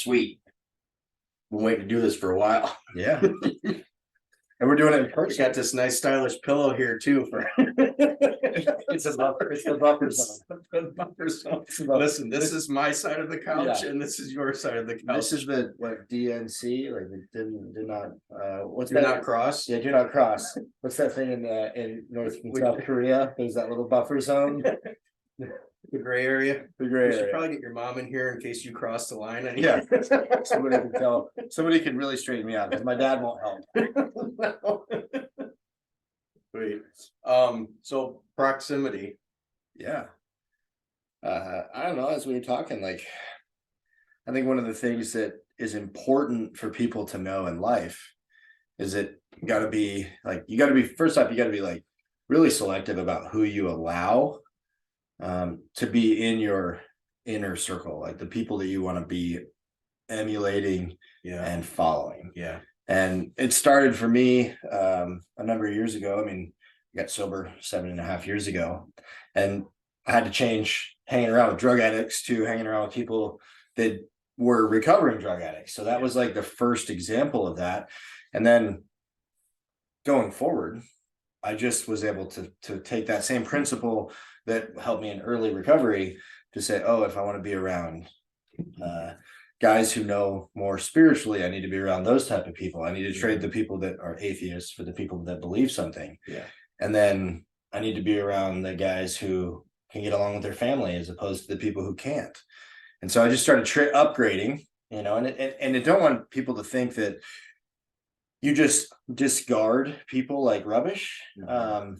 Sweet. Been waiting to do this for a while. Yeah. And we're doing it in We person. got this nice stylish pillow here too for It's a buffer. It's the buffer zone. the buffer zone. It's the buffer. Listen, this is my side of the couch Yeah. and this is your side of the couch. This is the what DNC, like it did not what's Do that? not cross. Yeah, do not cross. What's that thing in North and South Korea? There's that little buffer zone. The gray area. The gray You should area. probably get your mom in here in case you cross the line. Yeah. Somebody can tell. Somebody can really straighten me out because my dad won't help. Wait. So proximity. Yeah. I don't know, as we were talking, like I think one of the things that is important for people to know in life is that you gotta be first off, you gotta be like really selective about who you allow to be in your inner circle, like the people that you want to be emulating and following. Yeah. And it started for me a number of years ago. I mean, I got sober 7.5 years ago, and I had to change hanging around with drug addicts to hanging around with people that were recovering drug addicts. So that was like the first example of that. And then going forward, I just was able to take that same principle that helped me in early recovery to say, oh, if I want to be around guys who know more spiritually, I need to be around those type of people. I need to trade the people that are atheists for the people that believe something. Yeah. And then I need to be around the guys who can get along with their family as opposed to the people who can't. And so I just started upgrading, and I don't want people to think that you just discard people like rubbish. Mm-hmm.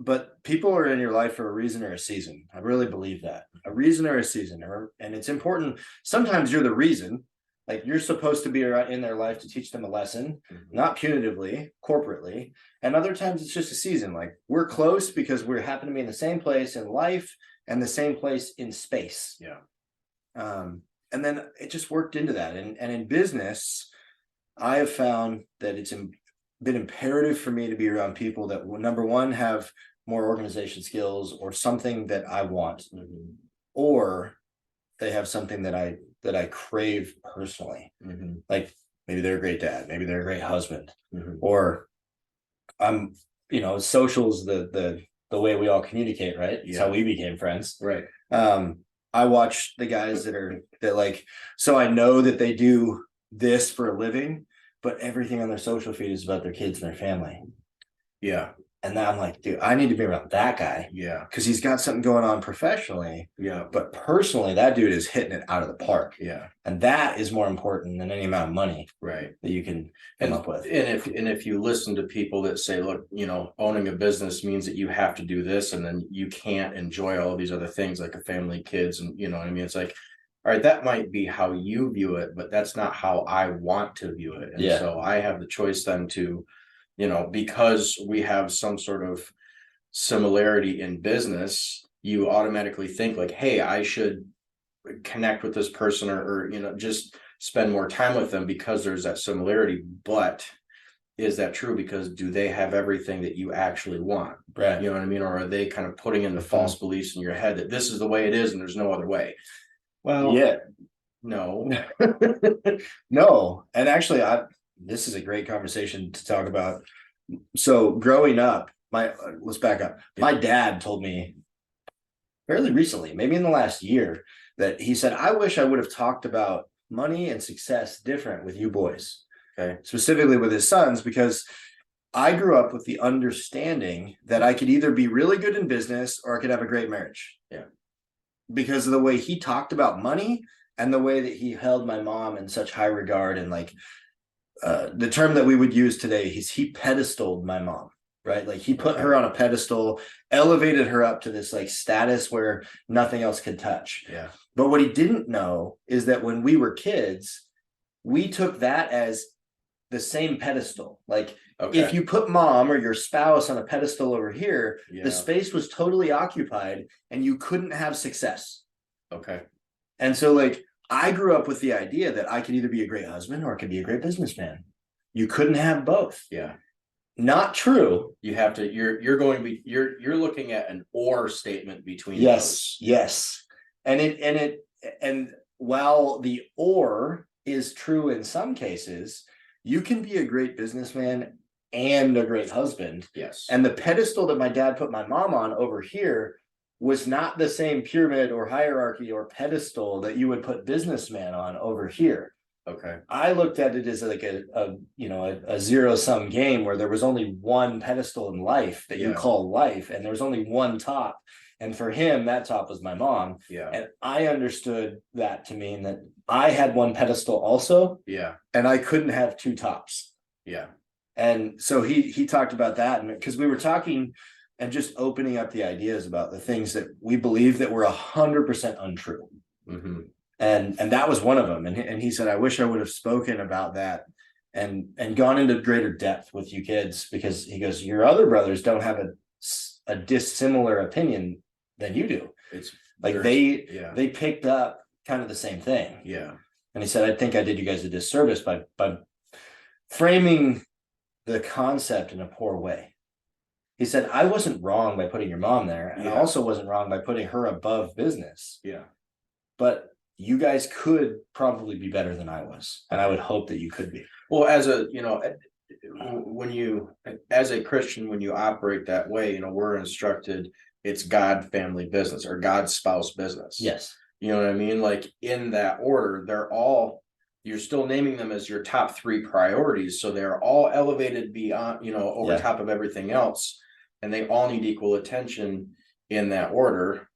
But people are in your life for a reason or a season. I really believe that. A reason or a season. And it's important. Sometimes you're the reason. Like you're supposed to be in their life to teach them a lesson, not punitively, corporately. And other times it's just a season. Like we're close because we happen to be in the same place in life and the same place in space. Yeah. And then it just worked into that. And in business, I have found that it's been imperative for me to be around people that, number one, have more organization skills or something that I want, or they have something that I crave personally. Like maybe they're a great dad, maybe they're a great husband, or social's the way we all communicate, right? It's how we became friends. Right. I watch the guys so I know that they do this for a living, but everything on their social feed is about their kids and their family. Yeah. And then I'm like, dude, I need to be around that guy. Yeah. Because he's got something going on professionally. Yeah. But personally, that dude is hitting it out of the park. Yeah. And that is more important than any amount of money that you can come up with. And if you listen to people that say, look, owning a business means that you have to do this and then you can't enjoy all these other things like a family, kids, and what I mean? It's like, all right, that might be how you view it, but that's not how I want to view it. And so I have the choice then to, because we have some sort of similarity in business, you automatically think like, hey, I should connect with this person or just spend more time with them because there's that similarity. But is that true? Because do they have everything that you actually want? Right. You know what I mean? Or are they kind of putting in the false beliefs in your head that this is the way it is and there's no other way? Well, no. No. And actually, this is a great conversation to talk about. So growing up, let's back up. My dad told me fairly recently, maybe in the last year, that he said, I wish I would have talked about money and success different with you boys. Okay. Specifically with his sons, because I grew up with the understanding that I could either be really good in business or I could have a great marriage. Yeah. Because of the way he talked about money and the way that he held my mom in such high regard. And like the term that we would use today, he pedestaled my mom, right? Like he put her on a pedestal, elevated her up to this like status where nothing else could touch. Yeah. But what he didn't know is that when we were kids, we took that as the same pedestal. Like if you put mom or your spouse on a pedestal over here, the space was totally occupied and you couldn't have success. Okay. And so like I grew up with the idea that I could either be a great husband or I could be a great businessman. You couldn't have both. Yeah. Not true. You have to, you're looking at an or statement between those. Yes. And while the or is true in some cases. You can be a great businessman and a great husband. Yes. And the pedestal that my dad put my mom on over here was not the same pyramid or hierarchy or pedestal that you would put businessman on over here. Okay. I looked at it as like a zero-sum game where there was only one pedestal in life that you call life, and there was only one top. And for him, that top was my mom. Yeah. And I understood that to mean that I had one pedestal also. Yeah. And I couldn't have two tops. Yeah. And so he talked about that, and because we were talking and just opening up the ideas about the things that we believe that were 100% untrue. Mm-hmm. And that was one of them. And he said, I wish I would have spoken about that and gone into greater depth with you kids, because he goes, your other brothers don't have a dissimilar opinion than you do. It's like they picked up kind of the same thing. Yeah. And he said, I think I did you guys a disservice by framing the concept in a poor way. He said, I wasn't wrong by putting your mom there, and I also wasn't wrong by putting her above business. Yeah. But you guys could probably be better than I was. And I would hope that you could be. Well, when you, as a Christian, when you operate that way, we're instructed it's God, family, business, or God, spouse, business. Yes. You know what I mean? Like in that order, you're still naming them as your top three priorities. So they're all elevated beyond, over top of everything else. And they all need equal attention in that order,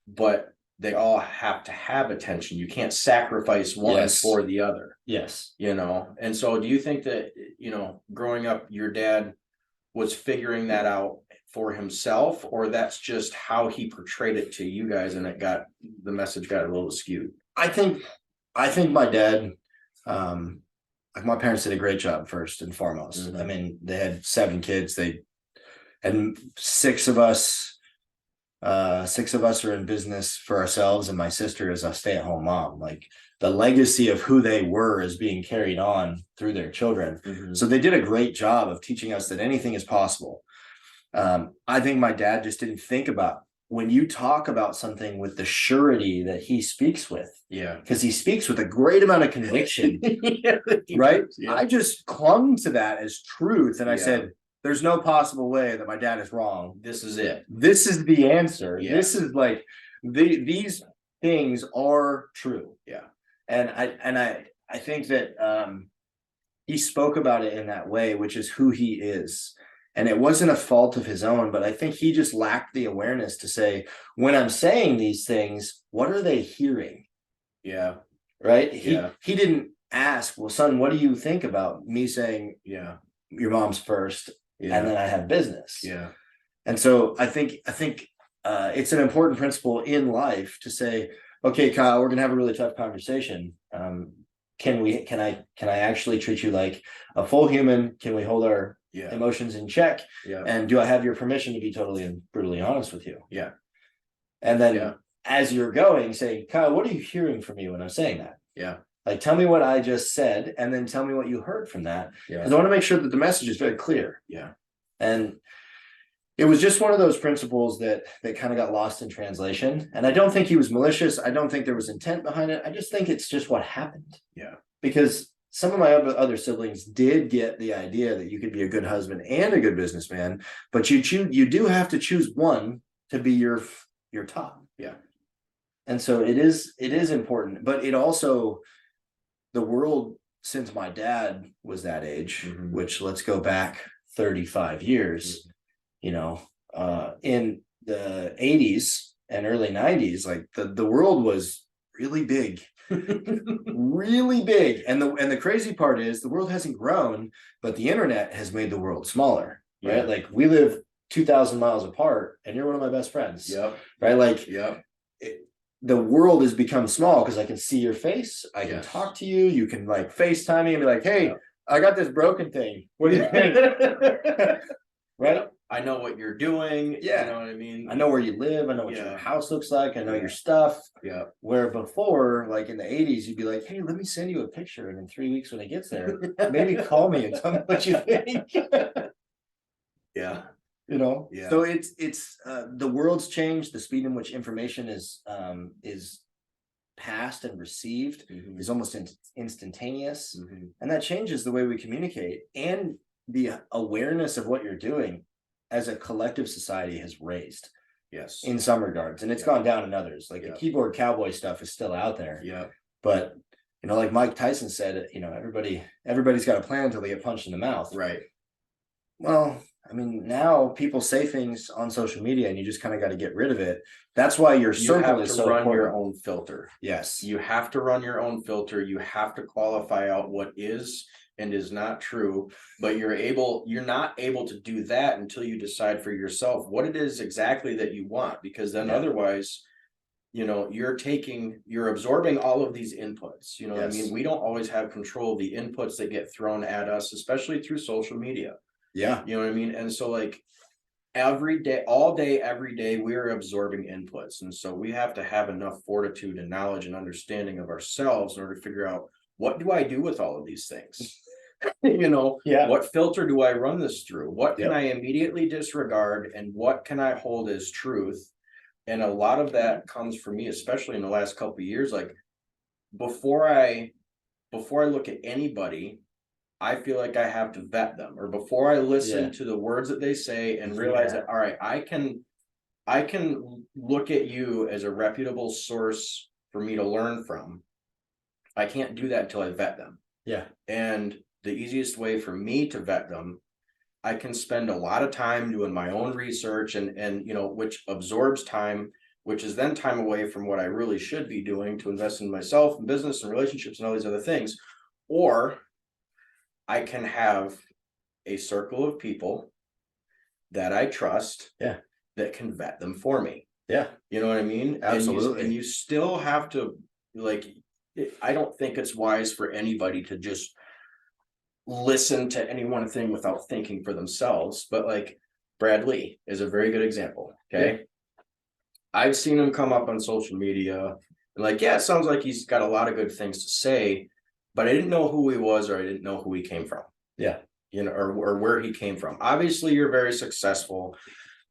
but they all have to have attention. You can't sacrifice one for the other. Yes. And so do you think that, growing up, your dad was figuring that out for himself, or that's just how he portrayed it to you guys and the message got a little skewed? I think my dad, like my parents did a great job first and foremost. Mm-hmm. I mean, they had 7 kids. And 6 of us are in business for ourselves, and my sister is a stay-at-home mom. Like the legacy of who they were is being carried on through their children. Mm-hmm. So they did a great job of teaching us that anything is possible. I think my dad just didn't think about when you talk about something with the surety that he speaks with. Yeah. Because he speaks with a great amount of conviction. Right? Yeah. I just clung to that as truth. And I said, there's no possible way that my dad is wrong. This is it. This is the answer. Yeah. This is like these things are true. Yeah. And I think that he spoke about it in that way, which is who he is. And it wasn't a fault of his own, but I think he just lacked the awareness to say, when I'm saying these things, what are they hearing? Yeah. Right. He didn't ask, well, son, what do you think about me saying, your mom's first? Yeah. And then I have business. Yeah. And so I think it's an important principle in life to say, okay, Kyle, we're going to have a really tough conversation. Can I actually treat you like a full human? Can we hold our emotions in check? Yeah. And do I have your permission to be totally and brutally honest with you? Yeah. And then as you're going, say, Kyle, what are you hearing from me when I'm saying that? Yeah. Like, tell me what I just said, and then tell me what you heard from that. Yeah. Because I want to make sure that the message is very clear. Yeah. And it was just one of those principles that kind of got lost in translation. And I don't think he was malicious. I don't think there was intent behind it. I just think it's just what happened. Yeah. Because some of my other siblings did get the idea that you could be a good husband and a good businessman, but you do have to choose one to be your top. Yeah. And so it is important, but it also, the world since my dad was that age, mm-hmm. which let's go back 35 years, mm-hmm. In the 80s and early 90s, like the world was really big, really big. And the crazy part is the world hasn't grown, but the internet has made the world smaller, right? Yeah. Like we live 2,000 miles apart and you're one of my best friends. Yep. Right. Like, yep. The world has become small because I can see your face. I can talk to you. You can like FaceTime me and be like, hey, I got this broken thing. What do you think? Right? I know what you're doing. Yeah. You know what I mean? I know where you live. I know what your house looks like. I know your stuff. Yeah. Where before, like in the 80s, you'd be like, hey, let me send you a picture. And in 3 weeks when it gets there, maybe call me and tell me what you think. Yeah. So it's the world's changed. The speed in which information is passed and received is almost instantaneous. Mhm. And that changes the way we communicate, and the awareness of what you're doing as a collective society has raised Yes. in some regards, and it's gone down in others. Like the Yeah. keyboard cowboy stuff is still out there. Yeah. But like Mike Tyson said, everybody's got a plan until they get punched in the mouth. Right. Well, I mean, now people say things on social media and you just kind of got to get rid of it. That's why your You circle have is to so run important. your own filter. Yes. You have to run your own filter. You have to qualify out what is and is not true, but you're not able to do that until you decide for yourself what it is exactly that you want, because then otherwise, you're absorbing all of these inputs. You know what I mean? We don't always have control of the inputs that get thrown at us, especially through social media. Yeah. You know what I mean? And so like every day, all day, every day, we're absorbing inputs. And so we have to have enough fortitude and knowledge and understanding of ourselves in order to figure out, what do I do with all of these things? What filter do I run this through? What can I immediately disregard, and what can I hold as truth? And a lot of that comes from me, especially in the last couple of years. Like before I look at anybody, I feel like I have to vet them, or before I listen to the words that they say and realize that, all right, I can look at you as a reputable source for me to learn from. I can't do that until I vet them. Yeah. And the easiest way for me to vet them, I can spend a lot of time doing my own research and which absorbs time, which is then time away from what I really should be doing to invest in myself and business and relationships and all these other things. Or I can have a circle of people that I trust that can vet them for me. Yeah. You know what I mean? Absolutely. And you still have to, I don't think it's wise for anybody to just listen to any one thing without thinking for themselves. But like Brad Lee is a very good example. Okay. Yeah. I've seen him come up on social media and it sounds like he's got a lot of good things to say, but I didn't know who he was, or I didn't know who he came from. Yeah. Or where he came from. Obviously, you're very successful.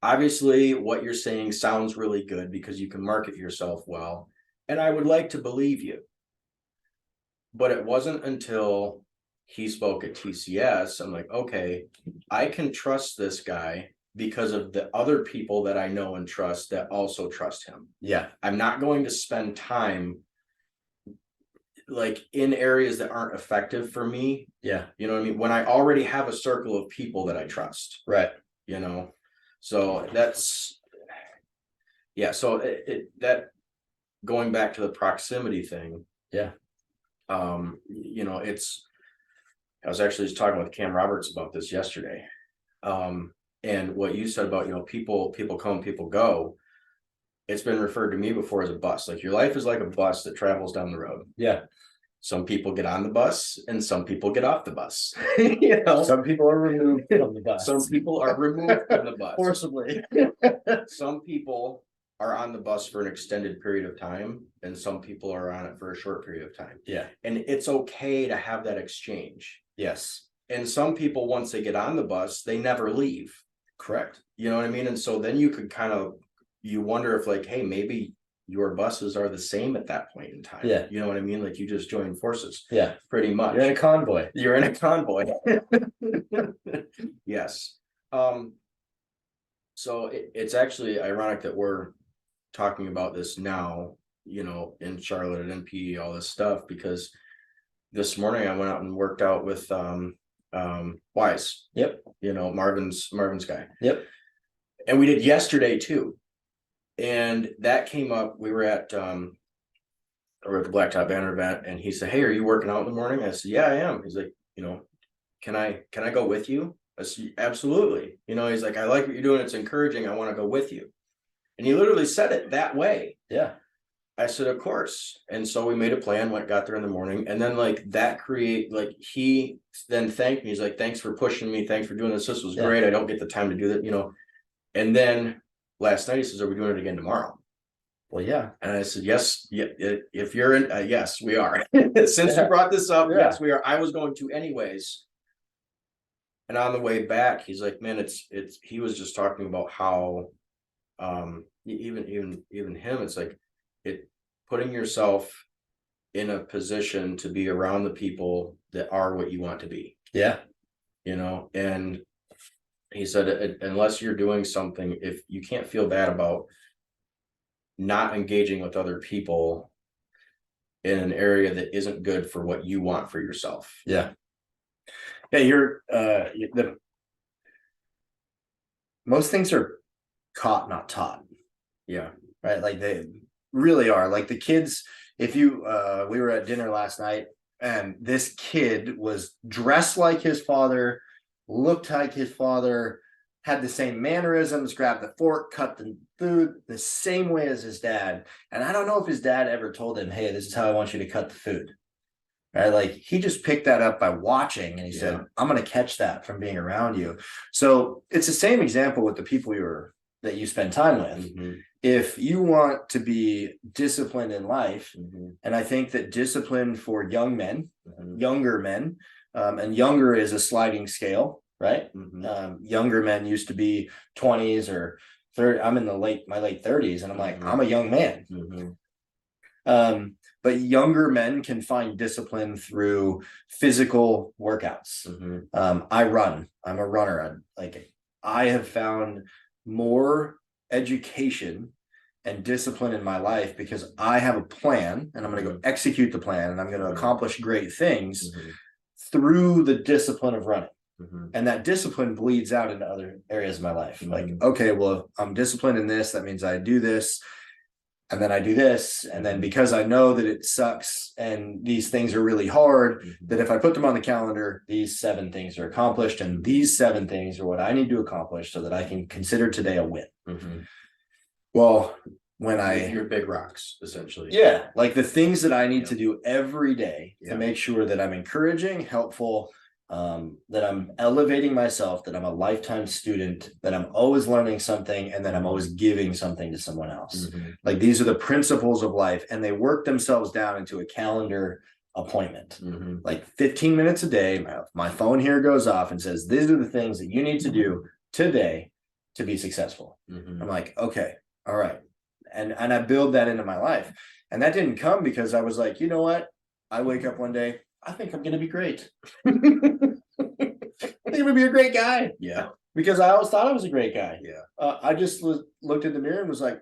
Obviously, what you're saying sounds really good because you can market yourself well. And I would like to believe you. But it wasn't until he spoke at TCS, I'm like, okay, I can trust this guy because of the other people that I know and trust that also trust him. Yeah. I'm not going to spend time in areas that aren't effective for me. Yeah. You know what I mean? When I already have a circle of people that I trust. Right. So that's, so that going back to the proximity thing. Yeah. I was actually just talking with Cam Roberts about this yesterday. And what you said about, people come, people go. It's been referred to me before as a bus. Like your life is like a bus that travels down the road. Yeah. Some people get on the bus and some people get off the bus. Some people are removed from the bus. Some people are removed from the bus. Forcibly. Some people are on the bus for an extended period of time, and some people are on it for a short period of time. Yeah. And it's okay to have that exchange. Yes. And some people, once they get on the bus, they never leave. Correct. You know what I mean? And so then you could you wonder if hey, maybe your buses are the same at that point in time. Yeah. You know what I mean? Like you just joined forces. Yeah. Pretty much. You're in a convoy. You're in a convoy. Yes. So it's actually ironic that we're talking about this now, in Charlotte and NPE, all this stuff, because this morning I went out and worked out with Wise. Yep. Marvin's guy. Yep. And we did yesterday too. And that came up. We were at the Blacktop Banner event, and he said, "Hey, are you working out in the morning?" I said, "Yeah, I am." He's like, can I go with you? I said, "Absolutely." He's like, "I like what you're doing. It's encouraging. I want to go with you." And he literally said it that way. Yeah. I said, "Of course." And so we made a plan, got there in the morning, and then he then thanked me. He's like, "Thanks for pushing me. Thanks for doing this. This was great. I don't get the time to do that, And then last night he says, "Are we doing it again tomorrow?" Well, yeah. And I said, "Yes. Yeah, if you're in, yes, we are." Since you brought this up, yes, we are. I was going to anyways. And on the way back, he's like, "Man, he was just talking about how, even him, it's like, putting yourself in a position to be around the people that are what you want to be, Yeah. and he said, unless you're doing something, if you can't feel bad about not engaging with other people in an area that isn't good for what you want for yourself. Yeah. Yeah. Most things are caught, not taught. Yeah. Right. Like they really are. Like the kids, if you, we were at dinner last night and this kid was dressed like his father, looked like his father, had the same mannerisms, grabbed the fork, cut the food the same way as his dad. And I don't know if his dad ever told him, hey, this is how I want you to cut the food. Right. Like he just picked that up by watching and he said, I'm going to catch that from being around you. So it's the same example with the people that you spend time with. Mm-hmm. If you want to be disciplined in life, Mm-hmm. and I think that discipline for young men, Mm-hmm. younger men, and younger is a sliding scale, right? Mm-hmm. Younger men used to be 20s or 30. I'm in my late 30s, and I'm like, Mm-hmm. I'm a young man. Mm-hmm. But younger men can find discipline through physical workouts. Mm-hmm. I run. I'm a runner. I have found more education and discipline in my life because I have a plan and I'm going to go execute the plan and I'm going to accomplish great things through the discipline of running. And that discipline bleeds out into other areas of my life. Like, okay, well, I'm disciplined in this. That means I do this. And then I do this. And then because I know that it sucks and these things are really hard, that if I put them on the calendar, these 7 things are accomplished. And these 7 things are what I need to accomplish so that I can consider today a win. Well, when your big rocks, essentially. Yeah. Like the things that I need to do every day to make sure that I'm encouraging, helpful, that I'm elevating myself, that I'm a lifetime student, that I'm always learning something, and that I'm always giving something to someone else. Like these are the principles of life, and they work themselves down into a calendar appointment. Like 15 minutes a day, my phone here goes off and says, these are the things that you need to do today to be successful. I'm like, okay, all right. And I build that into my life. And that didn't come because I was like, you know what? I wake up one day, I think I'm going to be great. I think I'm going to be a great guy. Yeah. Because I always thought I was a great guy. Yeah. I just looked in the mirror and was like,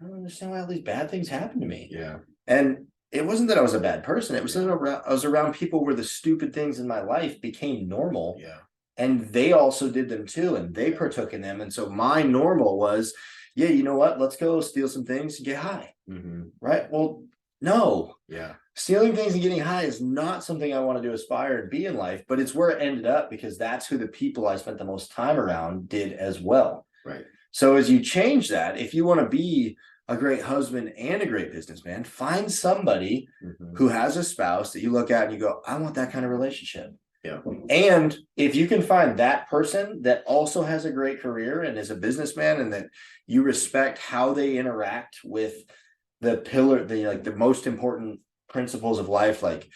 I don't understand why all these bad things happen to me. Yeah. And it wasn't that I was a bad person. It was that I was around people where the stupid things in my life became normal. Yeah. And they also did them too. And they partook in them. And so my normal was, yeah, you know what? Let's go steal some things and get high. Right? Well, no. Yeah. Stealing things and getting high is not something I wanted to aspire to be in life, but it's where it ended up because that's who the people I spent the most time around did as well. Right. So as you change that, if you want to be a great husband and a great businessman, find somebody who has a spouse that you look at and you go, I want that kind of relationship. Yeah. And if you can find that person that also has a great career and is a businessman and that you respect how they interact with the most important principles of life, like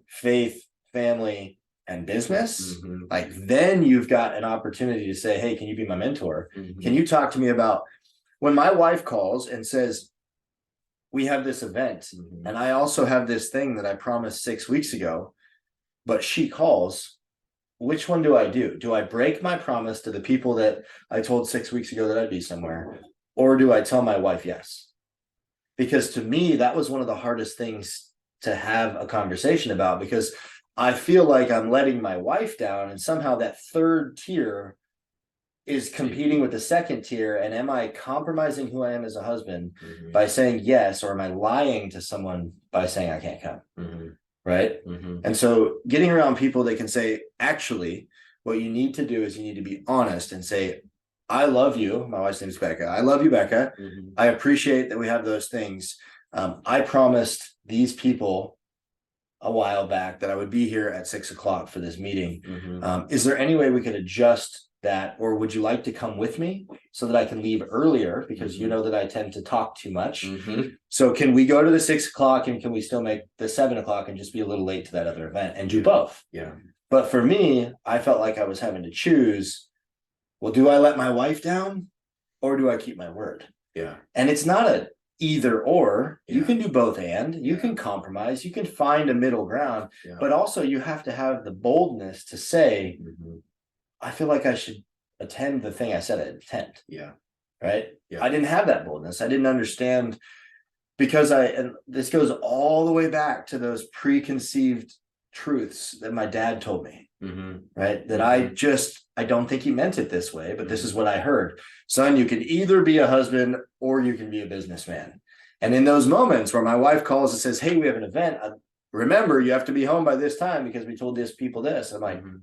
faith, family, and business, like then you've got an opportunity to say, hey, can you be my mentor? Can you talk to me about when my wife calls and says, we have this event and I also have this thing that I promised 6 weeks ago, but she calls, which one do I do? Do I break my promise to the people that I told 6 weeks ago that I'd be somewhere? Or do I tell my wife yes? Because to me, that was one of the hardest things to have a conversation about because I feel like I'm letting my wife down and somehow that third tier is competing with the second tier. And am I compromising who I am as a husband by saying yes, or am I lying to someone by saying I can't come? Right. And so getting around people that can say, actually, what you need to do is you need to be honest and say, I love you. My wife's name is Becca. I love you, Becca. I appreciate that we have those things. I promised these people a while back that I would be here at 6 o'clock for this meeting. Is there any way we could adjust that, or would you like to come with me so that I can leave earlier because you know that I tend to talk too much? So can we go to the 6 o'clock and can we still make the 7 o'clock and just be a little late to that other event and do both? Yeah. But for me, I felt like I was having to choose. Well, do I let my wife down or do I keep my word? Yeah. And it's not an either or. You Yeah. can do both, and you Yeah. can compromise, you can find a middle ground, Yeah. but also you have to have the boldness to say, Mhm. I feel like I should attend the thing I said I'd attend. Yeah. Right. Yeah. I didn't have that boldness. I didn't understand, because and this goes all the way back to those preconceived truths that my dad told me. Mhm. Right. That Mhm. I don't think he meant it this way, but this is what I heard. Son, you can either be a husband or you can be a businessman. And in those moments where my wife calls and says, hey, we have an event, remember, you have to be home by this time because we told this people this. I'm like, Mhm.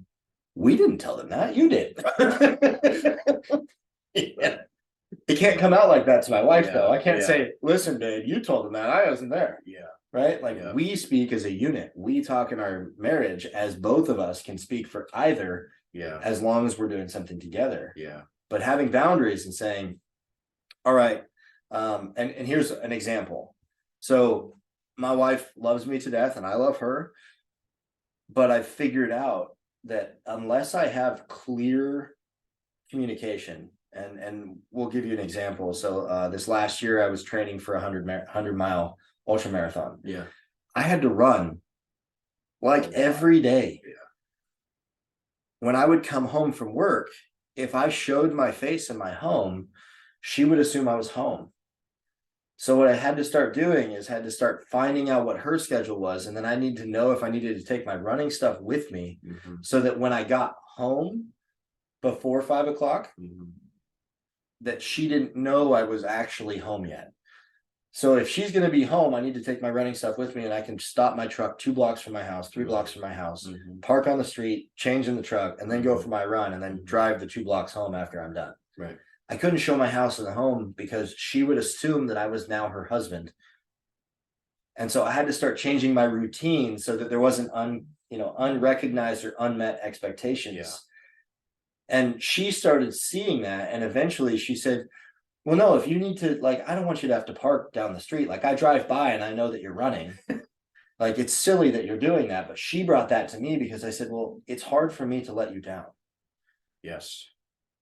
we didn't tell them that. You did. Yeah. It can't come out like that to my wife, though. I can't say, listen, babe, you told them that. I wasn't there. Yeah. Right. Like Yeah. we speak as a unit. We talk in our marriage as both of us can speak for either. Yeah. As long as we're doing something together. Yeah. But having boundaries and saying, all right, and here's an example. So my wife loves me to death and I love her, but I've figured out that unless I have clear communication, and we'll give you an example. So this last year I was training for a 100-mile ultra marathon. Yeah. I had to run like every day. Yeah. When I would come home from work, if I showed my face in my home, she would assume I was home. So what I had to start doing is had to start finding out what her schedule was. And then I need to know if I needed to take my running stuff with me, so that when I got home before 5 o'clock, that she didn't know I was actually home yet. So if she's going to be home, I need to take my running stuff with me, and I can stop my truck 2 blocks from my house, 3 blocks from my house, park on the street, change in the truck, and then go for my run, and then drive the 2 blocks home after I'm done. Right. I couldn't show my house in the home because she would assume that I was now her husband. And so I had to start changing my routine so that there wasn't unrecognized or unmet expectations. Yeah. And she started seeing that, and eventually she said, well, no, if you need to, like, I don't want you to have to park down the street. Like, I drive by and I know that you're running. Like, it's silly that you're doing that. But she brought that to me because I said, well, it's hard for me to let you down. Yes.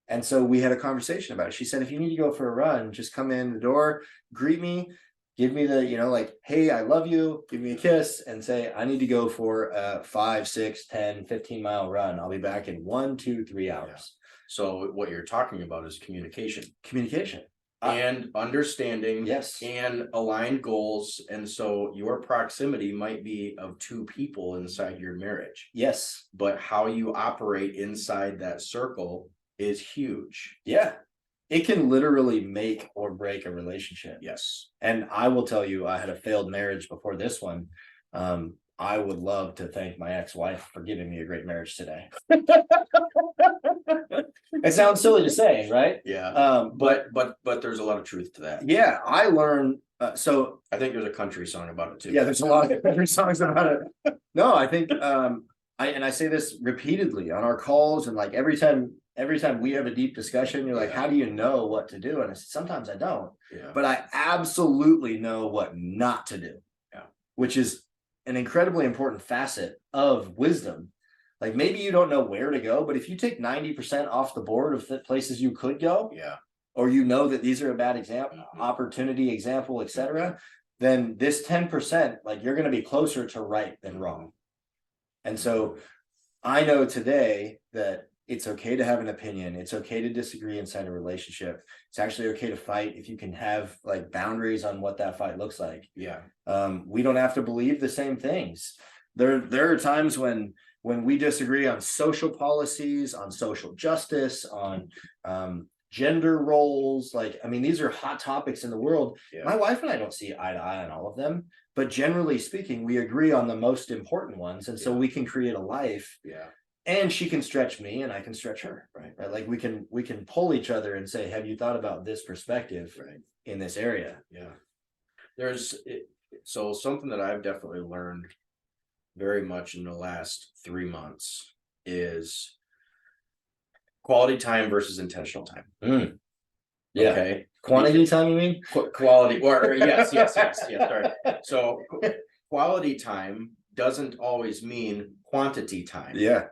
And so we had a conversation about it. She said, if you need to go for a run, just come in the door, greet me, give me the, like, hey, I love you, give me a kiss, and say, I need to go for a 5, 6, 10, 15-mile run. I'll be back in 1, 2, 3 hours. Yeah. So what you're talking about is communication. And understanding, yes, and aligned goals. And so your proximity might be of 2 people inside your marriage. Yes. But how you operate inside that circle is huge. Yeah. It can literally make or break a relationship. Yes. And I will tell you, I had a failed marriage before this one. I would love to thank my ex-wife for giving me a great marriage today. It sounds silly to say, right? Yeah. But there's a lot of truth to that. Yeah, I learned. So I think there's a country song about it too. Yeah, there's a lot of country songs about it. No, I think I say this repeatedly on our calls, and like every time we have a deep discussion, you're like, how do you know what to do? And I said, sometimes I don't. Yeah. But I absolutely know what not to do. Yeah. Which is an incredibly important facet of wisdom. Like, maybe you don't know where to go, but if you take 90% off the board of the places you could go, yeah, or that these are a bad example, opportunity, example, etc., then this 10%, like, you're going to be closer to right than wrong. And so I know today that it's okay to have an opinion. It's okay to disagree inside a relationship. It's actually okay to fight if you can have like boundaries on what that fight looks like. Yeah. We don't have to believe the same things. There are times when we disagree on social policies, on social justice, on gender roles. Like, I mean, these are hot topics in the world. Yeah. My wife and I don't see eye to eye on all of them, but generally speaking, we agree on the most important ones. And so we can create a life. Yeah. And she can stretch me and I can stretch her. Right. Like we can pull each other and say, have you thought about this perspective in this area? Yeah. So something that I've definitely learned very much in the last 3 months is quality time versus intentional time. Yeah. Okay. Quantity time, you mean? Quality, or yes. Sorry. So quality time doesn't always mean quantity time. Yeah.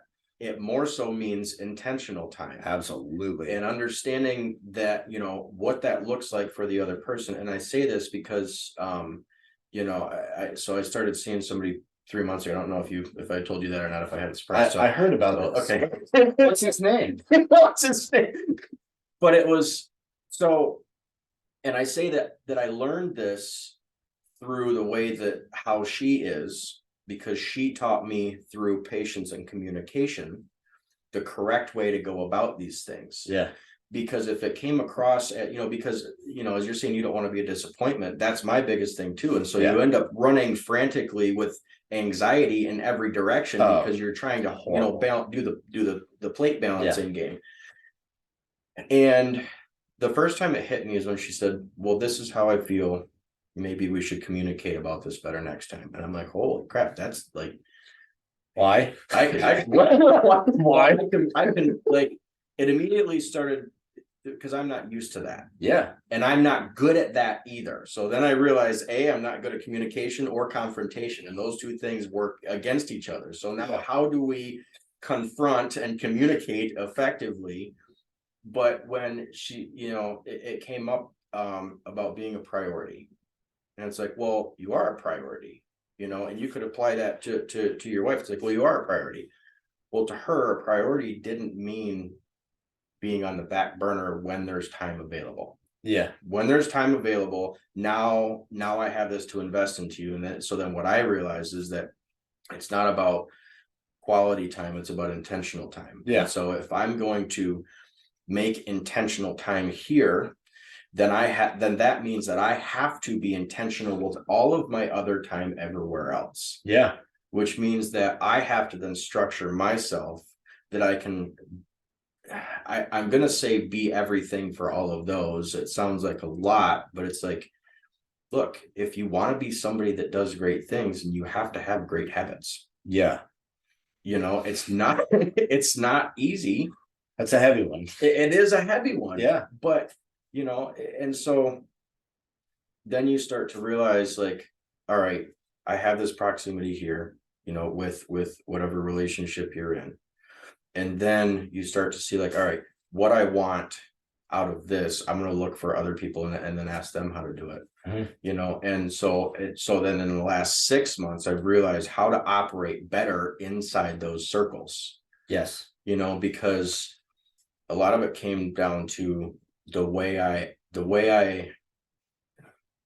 it more so means intentional time. Absolutely. And understanding that, you know, what that looks like for the other person. And I say this because, you know, so I started seeing somebody 3 months ago. I don't know if I told you that or not, if I had it surprised. I heard about this. Okay. What's his name? What's his name? But it was so, and I say that I learned this through the way that how she is, because she taught me through patience and communication the correct way to go about these things. Yeah. Because if it came across at, you know, because, you know, as you're saying, you don't want to be a disappointment, that's my biggest thing too. And so you end up running frantically with anxiety in every direction because you're trying to, you know, do the plate balancing game. And the first time it hit me is when she said, well, this is how I feel. Maybe we should communicate about this better next time. And I'm like, holy crap, that's like, why? Why? I can like, it immediately started because I'm not used to that. Yeah. And I'm not good at that either. So then I realized, I'm not good at communication or confrontation. And those two things work against each other. So now how do we confront and communicate effectively? But when she, you know, it came up about being a priority. And it's like, well, you are a priority, you know, and you could apply that to your wife. It's like, well, you are a priority. Well, to her, a priority didn't mean being on the back burner when there's time available. Yeah. When there's time available, now I have this to invest into you. And then what I realized is that it's not about quality time, it's about intentional time. Yeah. And so if I'm going to make intentional time here, then that means that I have to be intentional with all of my other time everywhere else. Yeah. Which means that I have to then structure myself that I can, I'm going to say be everything for all of those. It sounds like a lot, but it's like, look, if you want to be somebody that does great things, and you have to have great habits. Yeah. You know, it's not easy. That's a heavy one. It is a heavy one. Yeah. But, you know, and so then you start to realize like, all right, I have this proximity here, you know, with whatever relationship you're in. And then you start to see like, all right, what I want out of this, I'm going to look for other people and then ask them how to do it. Mm-hmm. You know, and so then in the last 6 months, I've realized how to operate better inside those circles. Yes. You know, because a lot of it came down to the way I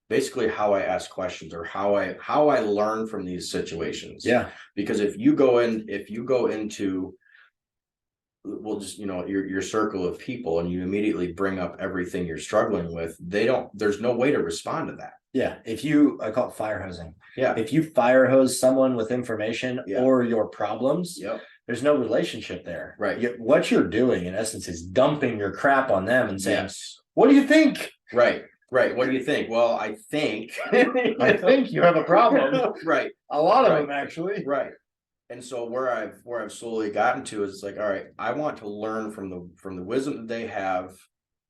basically how I ask questions or how I learn from these situations. Yeah. Because if you go into, well, just, you know, your circle of people and you immediately bring up everything you're struggling with, there's no way to respond to that. Yeah. I call it fire hosing. Yeah. If you fire hose someone with information or your problems, there's no relationship there. Right. What you're doing in essence is dumping your crap on them and saying, what do you think? Right. What do you think? Well, I think I think you have a problem. Right. A lot of them actually. Right. And so where I've slowly gotten to is like, all right, I want to learn from the wisdom that they have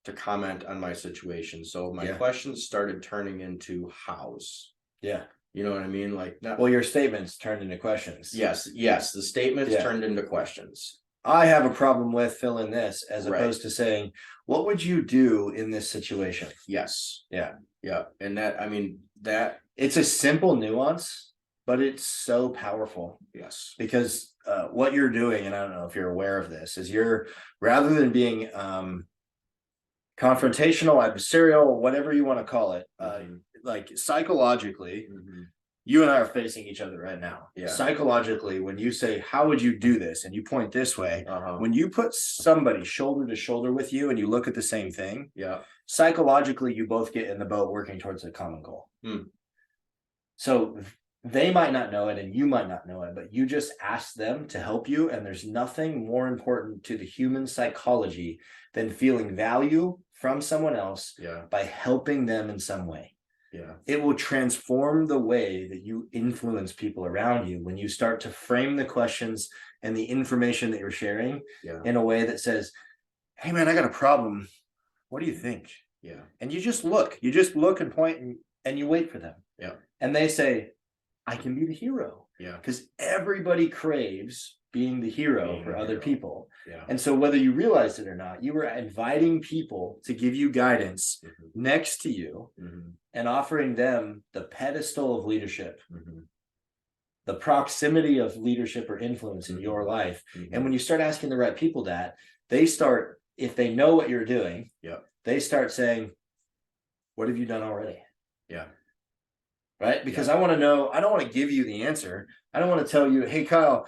to comment on my situation. So my questions started turning into hows. Yeah. You know what I mean? Like, your statements turned into questions. Yes. The statements turned into questions. I have a problem with fill in this, as opposed to saying, what would you do in this situation? Yes. Yeah. And that it's a simple nuance, but it's so powerful. Yes. Because what you're doing, and I don't know if you're aware of this, is rather than being confrontational, adversarial, whatever you want to call it, like psychologically, you and I are facing each other right now. Yeah. Psychologically, when you say, how would you do this? And you point this way, when you put somebody shoulder to shoulder with you and you look at the same thing, psychologically, you both get in the boat working towards a common goal. So they might not know it and you might not know it, but you just ask them to help you. And there's nothing more important to the human psychology than feeling value from someone else by helping them in some way. Yeah. It will transform the way that you influence people around you when you start to frame the questions and the information that you're sharing in a way that says, hey man, I got a problem. What do you think? Yeah. And you just look and point and you wait for them. Yeah. And they say, I can be the hero. Yeah. Because everybody craves being the hero Being for the other hero. people. Yeah. And so whether you realize it or not, you were inviting people to give you guidance next to you and offering them the pedestal of leadership, the proximity of leadership or influence in your life. And when you start asking the right people that, they start, if they know what you're doing, they start saying, what have you done already? Yeah. Right? Because I want to know, I don't want to give you the answer. I don't want to tell you, hey, Kyle,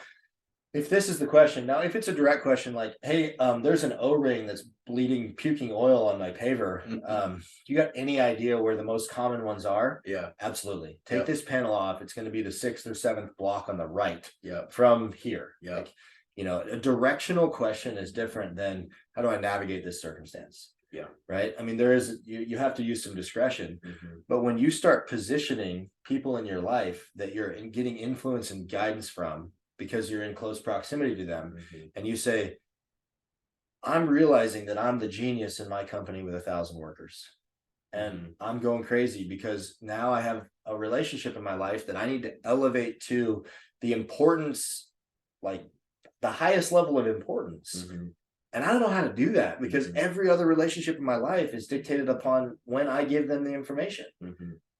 if this is the question, now, if it's a direct question, like, hey, there's an O-ring that's bleeding, puking oil on my paver. You got any idea where the most common ones are? Yeah. Absolutely. Take this panel off. It's going to be the 6th or 7th block on the right. Yeah. From here. Yeah. Like, you know, a directional question is different than how do I navigate this circumstance? Yeah. Right. I mean, there is, you have to use some discretion, but when you start positioning people in your life that you're getting influence and guidance from, because you're in close proximity to them, and you say, I'm realizing that I'm the genius in my company with 1,000 workers, and I'm going crazy because now I have a relationship in my life that I need to elevate to the importance, like the highest level of importance. And I don't know how to do that because every other relationship in my life is dictated upon when I give them the information.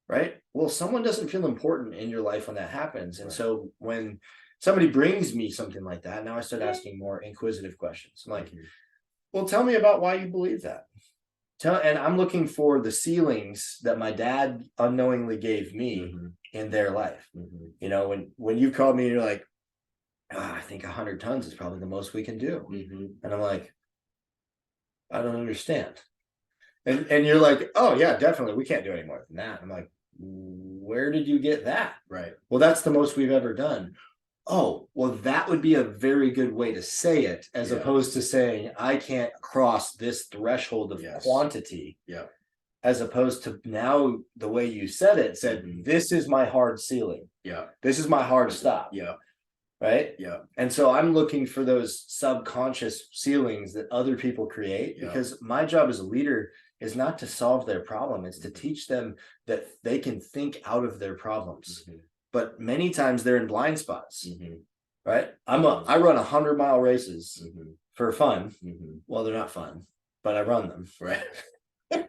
Right. Well, someone doesn't feel important in your life when that happens. And so when somebody brings me something like that, now I start asking more inquisitive questions. I'm like, well, tell me about why you believe that. And I'm looking for the ceilings that my dad unknowingly gave me in their life. You know, when you called me and you're like, I think 100 tons is probably the most we can do. And I'm like, I don't understand. And you're like, oh yeah, definitely. We can't do any more than that. I'm like, where did you get that? Right. Well, that's the most we've ever done. Oh, well, that would be a very good way to say it, as opposed to saying, I can't cross this threshold of quantity. Yeah. As opposed to now the way you said it, said, this is my hard ceiling. Yeah. This is my hard stop. Yeah. Right. Yeah. And so I'm looking for those subconscious ceilings that other people create, because my job as a leader is not to solve their problem. It's to teach them that they can think out of their problems. But many times they're in blind spots. Right. I run 100-mile races for fun. Well, they're not fun, but I run them. Right.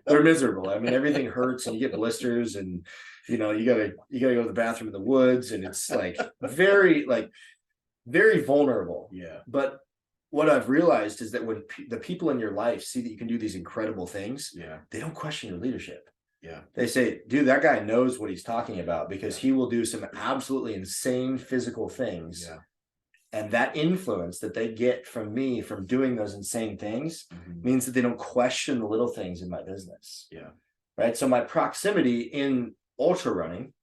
They're miserable. I mean, everything hurts and you get blisters, and you know, you gotta go to the bathroom in the woods, and it's like very vulnerable. Yeah. But what I've realized is that when the people in your life see that you can do these incredible things, they don't question your leadership. Yeah. They say, dude, that guy knows what he's talking about, because he will do some absolutely insane physical things. Yeah. And that influence that they get from me from doing those insane things means that they don't question the little things in my business. Yeah. Right. So my proximity in ultra running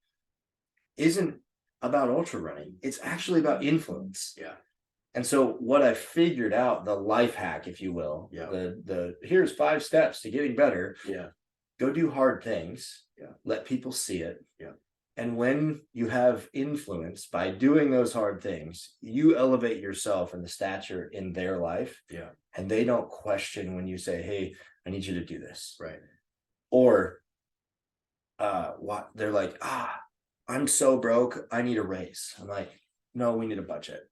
isn't about ultra running. It's actually about influence. Yeah. And so what I figured out, the life hack, if you will, the here's 5 steps to getting better. Yeah. Go do hard things. Yeah. Let people see it. Yeah. And when you have influence by doing those hard things, you elevate yourself in the stature in their life. Yeah. And they don't question when you say, hey, I need you to do this. Right. Or what they're like, I'm so broke, I need a raise. I'm like, no, we need a budget.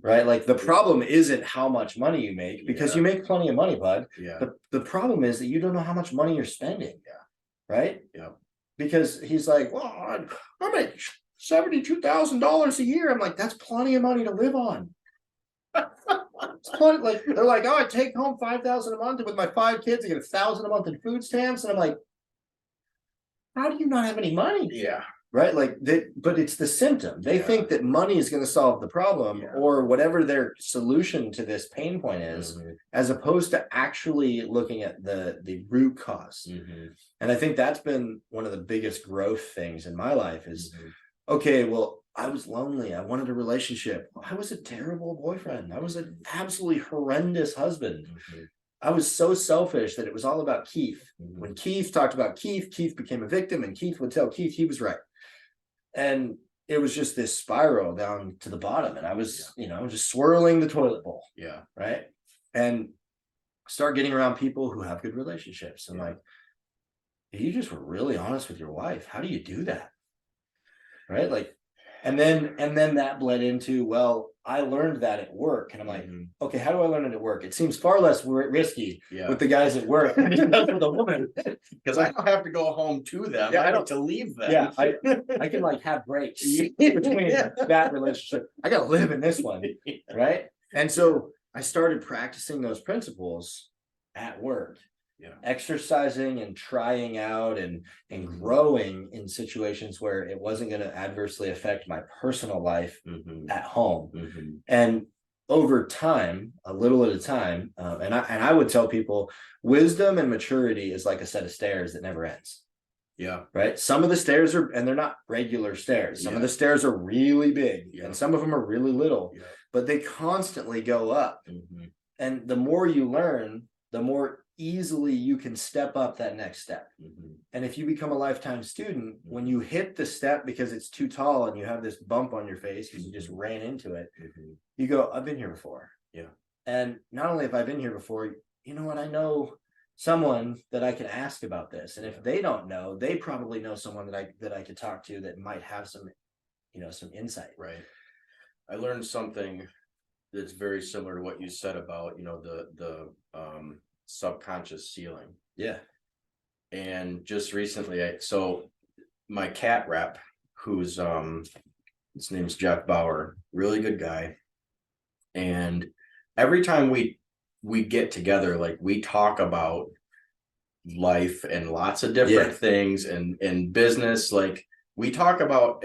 Right. Like the problem isn't how much money you make, because you make plenty of money, bud. Yeah. The problem is that you don't know how much money you're spending. Yeah. Right. Yeah. Because he's like, well, I make $72,000 a year. I'm like, that's plenty of money to live on. It's plenty. Like they're like, oh, I take home $5,000 a month, and with my 5 kids, I get $1,000 a month in food stamps. And I'm like, how do you not have any money? Yeah. Right. Like that, but it's the symptom. They think that money is going to solve the problem, or whatever their solution to this pain point is, as opposed to actually looking at the root cause. And I think that's been one of the biggest growth things in my life is, okay, well, I was lonely. I wanted a relationship. I was a terrible boyfriend. I was an absolutely horrendous husband. I was so selfish that it was all about Keith. When Keith talked about Keith, Keith became a victim, and Keith would tell Keith he was right. And it was just this spiral down to the bottom. And I was, just swirling the toilet bowl. Yeah. Right. And start getting around people who have good relationships. And like, you just were really honest with your wife. How do you do that? right? Like, and then that bled into, well, I learned that at work, and I'm like, okay, how do I learn it at work? It seems far less risky with the guys at work than it does with a woman, because I don't have to go home to them. Yeah, I I don't to leave them. yeah, I can like have breaks between that relationship. I gotta live in this one, right? And so I started practicing those principles at work, exercising and trying out and growing in situations where it wasn't going to adversely affect my personal life at home. And over time, a little at a time, and I would tell people, wisdom and maturity is like a set of stairs that never ends. Yeah. Right. Some of the stairs are, and they're not regular stairs. Some of the stairs are really big, and some of them are really little, but they constantly go up. And the more you learn, the more easily you can step up that next step. And if you become a lifetime student, when you hit the step because it's too tall and you have this bump on your face because you just ran into it, you go, I've been here before. And not only have I been here before, you know what, I know someone that I can ask about this. And if they don't know, they probably know someone that I could talk to that might have some, some insight. Right. I learned something that's very similar to what you said about, the subconscious ceiling. Yeah. And just recently, so my cat rep, who's his name's Jeff Bauer, really good guy. And every time we get together, like we talk about life and lots of different things and business. Like we talk about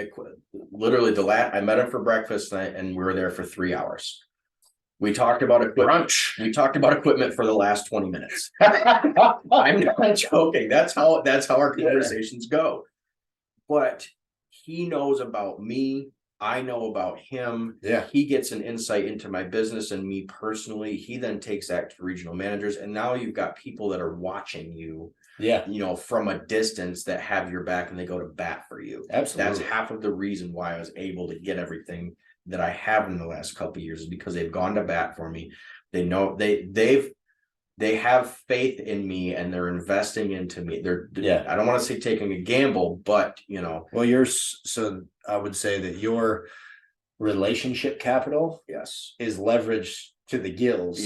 literally I met him for breakfast and we were there for 3 hours. We talked about brunch. We talked about equipment for the last 20 minutes. I'm not joking. That's how our conversations go. But he knows about me. I know about him. Yeah. He gets an insight into my business and me personally. He then takes that to regional managers. And now you've got people that are watching you, from a distance that have your back and they go to bat for you. Absolutely. That's half of the reason why I was able to get everything that I have in the last couple of years, is because they've gone to bat for me. They know they have faith in me and they're investing into me. I don't want to say taking a gamble, but well, so I would say that your relationship capital is leveraged to the gills.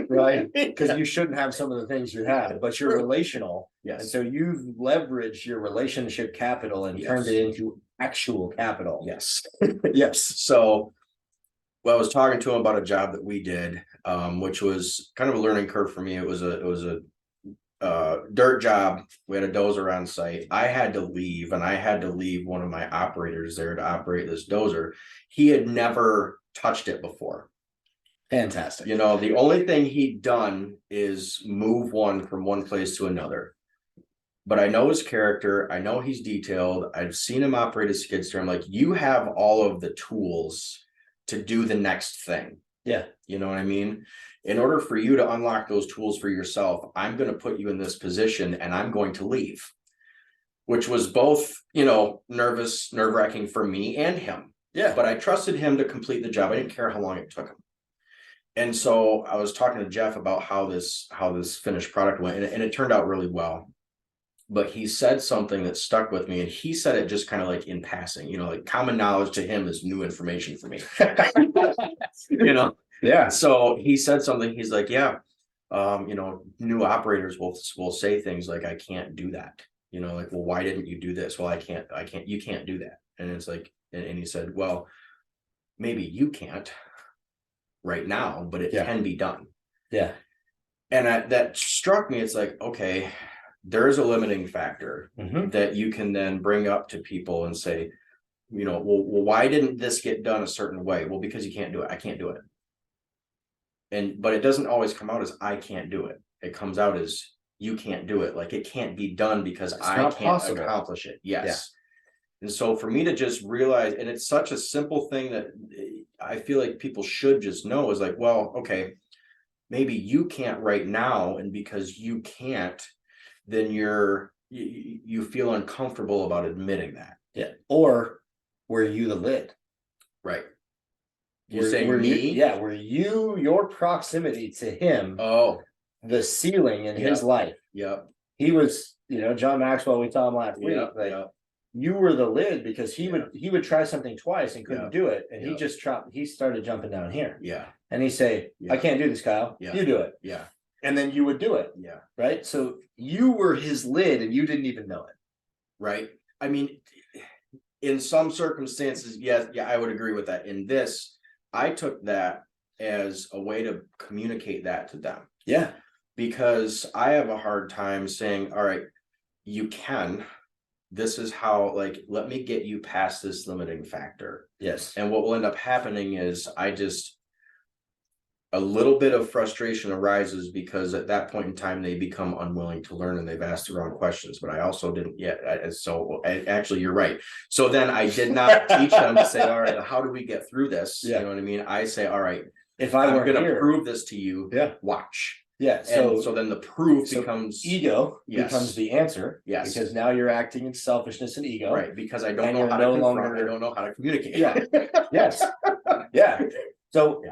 Right. Because you shouldn't have some of the things you have, but you're relational. And so you've leveraged your relationship capital and turned it into actual capital. So I was talking to him about a job that we did, which was kind of a learning curve for me. It was a dirt job. We had a dozer on site. I had to leave one of my operators there to operate this dozer. He had never touched it before. Fantastic. The only thing he'd done is move one from one place to another. But I know his character. I know he's detailed. I've seen him operate a skid steer. I'm like, you have all of the tools to do the next thing. Yeah. You know what I mean? In order for you to unlock those tools for yourself, I'm going to put you in this position and I'm going to leave, which was both, nerve-wracking for me and him. Yeah. But I trusted him to complete the job. I didn't care how long it took him. And so I was talking to Jeff about how this finished product went, and it turned out really well. But he said something that stuck with me, and he said it just kind of like in passing, like common knowledge to him is new information for me. Yeah. So he said something, he's like, new operators will say things like, I can't do that. Like, well, why didn't you do this? Well, you can't do that. And it's like, and he said, well, maybe you can't right now, but it can be done. Yeah. And that struck me. It's like, okay, there's a limiting factor that you can then bring up to people and say, well, why didn't this get done a certain way? Well, because you can't do it. I can't do it. But it doesn't always come out as I can't do it. It comes out as you can't do it. Like it can't be done because I can't accomplish it. Yes. Yeah. And so for me to just realize, and it's such a simple thing that I feel like people should just know, is like, well, okay, maybe you can't right now. And because you can't, then you feel uncomfortable about admitting that. Yeah. Or were you the lid? Right. You're saying me? Were you your proximity to him? Oh, the ceiling in his life. Yep. He was, John Maxwell, we saw him last week. you were the lid because he would try something twice and couldn't do it. And he started jumping down here. Yeah. And he'd say, I can't do this, Kyle. Yeah. You do it. Yeah. And then you would do it. Yeah. Right. So you were his lid and you didn't even know it. Right. I mean, in some circumstances, yeah, I would agree with that. In this, I took that as a way to communicate that to them. Yeah. Because I have a hard time saying, all right, you can, this is how, like, let me get you past this limiting factor. Yes. And what will end up happening is a little bit of frustration arises because at that point in time, they become unwilling to learn and they've asked the wrong questions, but I also didn't yet. Actually, you're right. So then I did not teach them to say, all right, how do we get through this? Yeah. You know what I mean? I say, all right, if I'm going to prove this to you, watch. Yeah. So then the proof becomes ego becomes the answer. Yes. Because now you're acting in selfishness and ego. Right. Because I don't know how to confront, I don't know how to communicate. Yeah. Yes. Yeah. So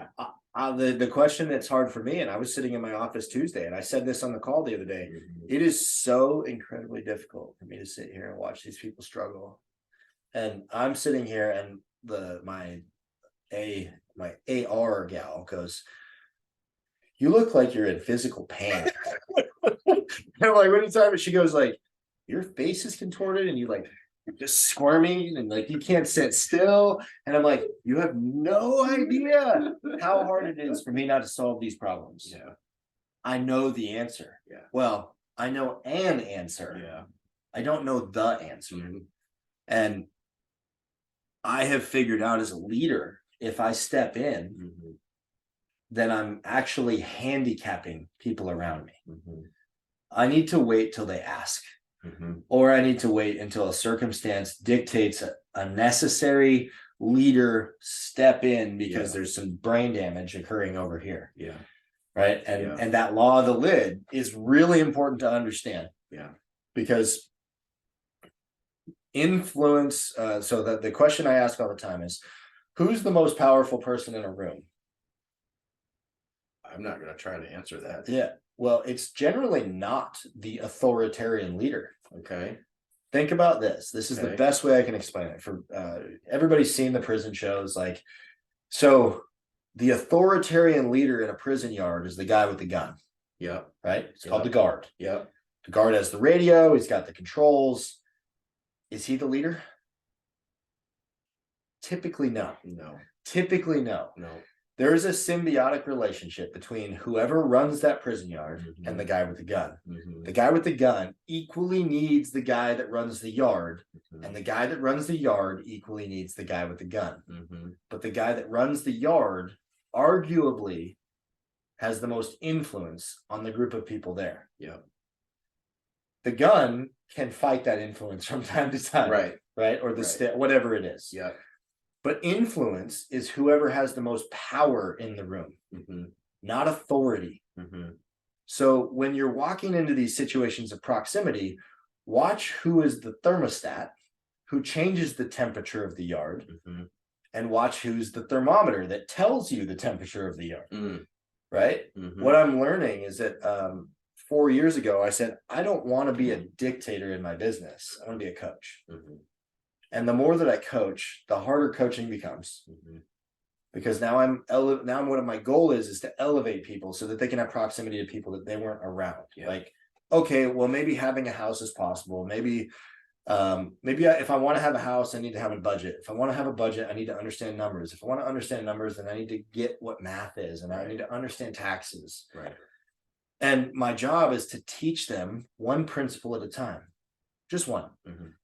the question that's hard for me, and I was sitting in my office Tuesday, and I said this on the call the other day, it is so incredibly difficult for me to sit here and watch these people struggle. And I'm sitting here and my AR gal goes, you look like you're in physical pain. And I'm like, what are you talking about? She goes like, your face is contorted and you're just squirming and like you can't sit still. And I'm like, you have no idea how hard it is for me not to solve these problems. Yeah. I know the answer. Yeah. Well, I know an answer. Yeah. I don't know the answer. And I have figured out as a leader, if I step in, then I'm actually handicapping people around me. I need to wait till they ask. Or I need to wait until a circumstance dictates a necessary leader step in because there's some brain damage occurring over here. Yeah. Right. And that law of the lid is really important to understand. Yeah. Because influence, so that the question I ask all the time is, who's the most powerful person in a room? I'm not going to try to answer that. Yeah. Well, it's generally not the authoritarian leader. Okay. Think about this. This is the best way I can explain it. For everybody's seen the prison shows. So the authoritarian leader in a prison yard is the guy with the gun. Yeah. Right. It's called the guard. Yeah. The guard has the radio. He's got the controls. Is he the leader? Typically, no. No. Typically, no. No. There is a symbiotic relationship between whoever runs that prison yard and the guy with the gun. The guy with the gun equally needs the guy that runs the yard, and the guy that runs the yard equally needs the guy with the gun. But the guy that runs the yard arguably has the most influence on the group of people there. Yeah. The gun can fight that influence from time to time. Right. Right. Or whatever it is. Yeah. But influence is whoever has the most power in the room, not authority. So when you're walking into these situations of proximity, watch who is the thermostat, who changes the temperature of the yard, and watch who's the thermometer that tells you the temperature of the yard. Right? What I'm learning is that 4 years ago, I said, I don't want to be a dictator in my business. I want to be a coach. And the more that I coach, the harder coaching becomes, because now what my goal is to elevate people so that they can have proximity to people that they weren't around. Yeah. Like, okay, well, maybe having a house is possible. Maybe if I want to have a house, I need to have a budget. If I want to have a budget, I need to understand numbers. If I want to understand numbers, then I need to get what math is, and I need to understand taxes. Right. And my job is to teach them one principle at a time. Just one.